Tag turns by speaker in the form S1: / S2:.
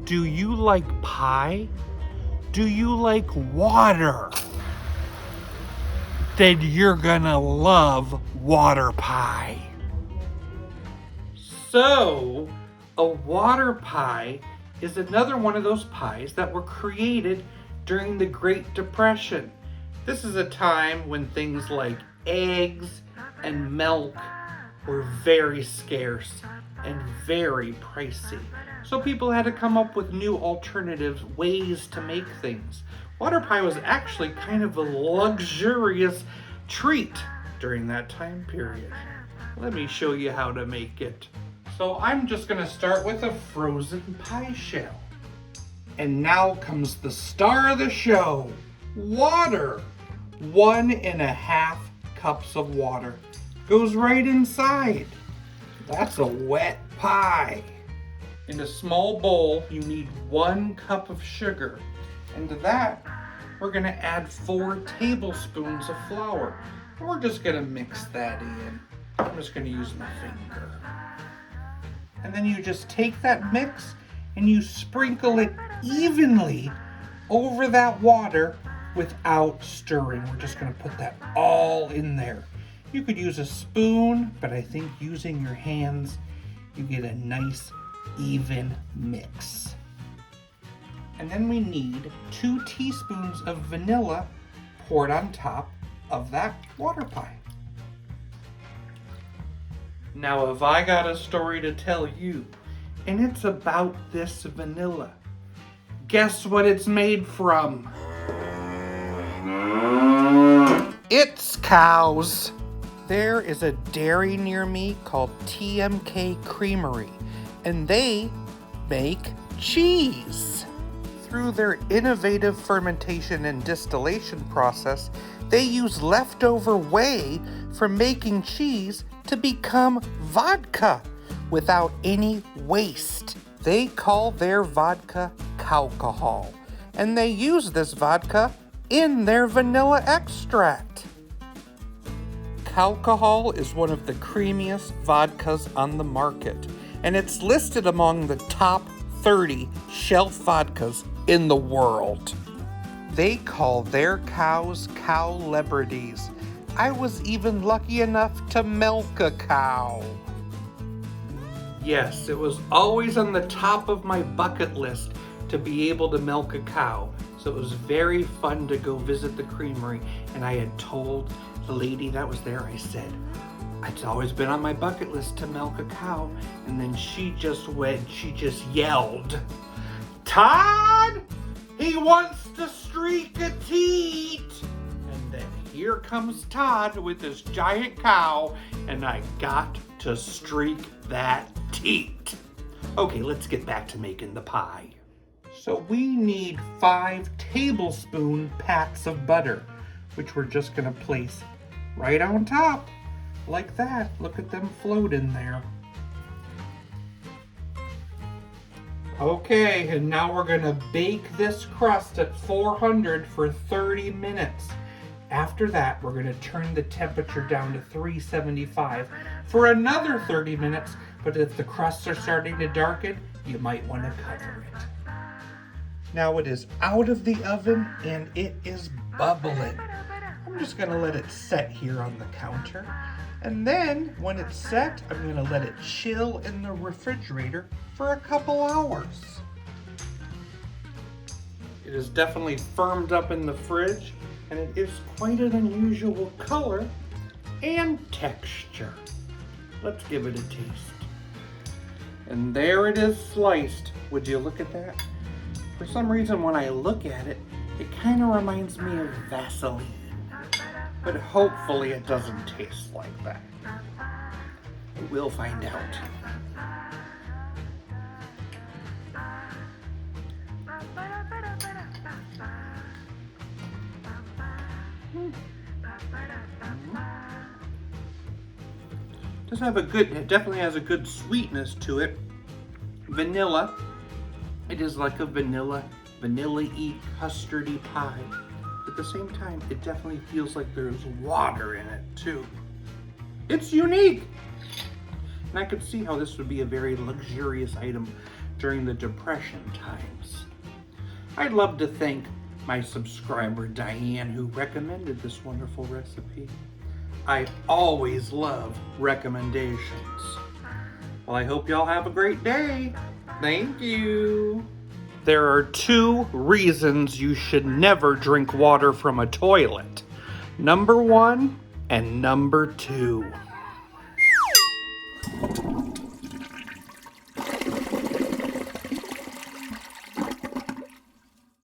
S1: Do you like pie? Do you like water? Then you're gonna love water pie. So, a water pie is another one of those pies that were created during the Great Depression. This is a time when things like eggs and milk were very scarce and very pricey. So people had to come up with new alternative ways to make things. Water pie was actually kind of a luxurious treat during that time period. Let me show you how to make it. So I'm just gonna start with a frozen pie shell. And now comes the star of the show, water. 1.5 cups of water goes right inside. That's a wet pie. In a small bowl, you need 1 cup of sugar. And to that, we're gonna add 4 tablespoons of flour. And we're just gonna mix that in. I'm just gonna use my finger. And then you just take that mix and you sprinkle it evenly over that water without stirring. We're just gonna put that all in there. You could use a spoon, but I think using your hands, you get a nice even mix. And then we need 2 teaspoons of vanilla poured on top of that water pie. Now, have I got a story to tell you, and it's about this vanilla. Guess what it's made from? It's cows. There is a dairy near me called TMK Creamery, and they make cheese. Through their innovative fermentation and distillation process, they use leftover whey from making cheese to become vodka without any waste. They call their vodka alcohol, and they use this vodka in their vanilla extract. Alcohol is one of the creamiest vodkas on the market, and it's listed among the top 30 shelf vodkas in the world. They call their cows cow-lebrities. I was even lucky enough to milk a cow. Yes, it was always on the top of my bucket list to be able to milk a cow. So it was very fun to go visit the creamery, and I had told the lady that was there, I said, it's always been on my bucket list to milk a cow. And then she just yelled, Todd, he wants to streak a teat. And then here comes Todd with this giant cow, and I got to streak that teat. Okay, let's get back to making the pie. So we need 5 tablespoon pats of butter, which we're just gonna place right on top, like that. Look at them float in there. Okay, and now we're gonna bake this crust at 400 for 30 minutes. After that, we're gonna turn the temperature down to 375 for another 30 minutes, but if the crusts are starting to darken, you might wanna cover it. Now it is out of the oven and it is bubbling. I'm just gonna let it set here on the counter. And then when it's set, I'm gonna let it chill in the refrigerator for a couple hours. It is definitely firmed up in the fridge, and it is quite an unusual color and texture. Let's give it a taste. And there it is sliced. Would you look at that? For some reason, when I look at it, it kind of reminds me of Vaseline. But hopefully it doesn't taste like that. We'll find out. Does have a good, it definitely has a good sweetness to it. Vanilla. It is like a vanilla-y, custardy pie. At the same time, it definitely feels like there's water in it too. It's unique. And I could see how this would be a very luxurious item during the Depression times. I'd love to thank my subscriber Diane, who recommended this wonderful recipe. I always love recommendations. Well, I hope y'all have a great day. Thank you. There are 2 reasons you should never drink water from a toilet. Number 1 and number 2.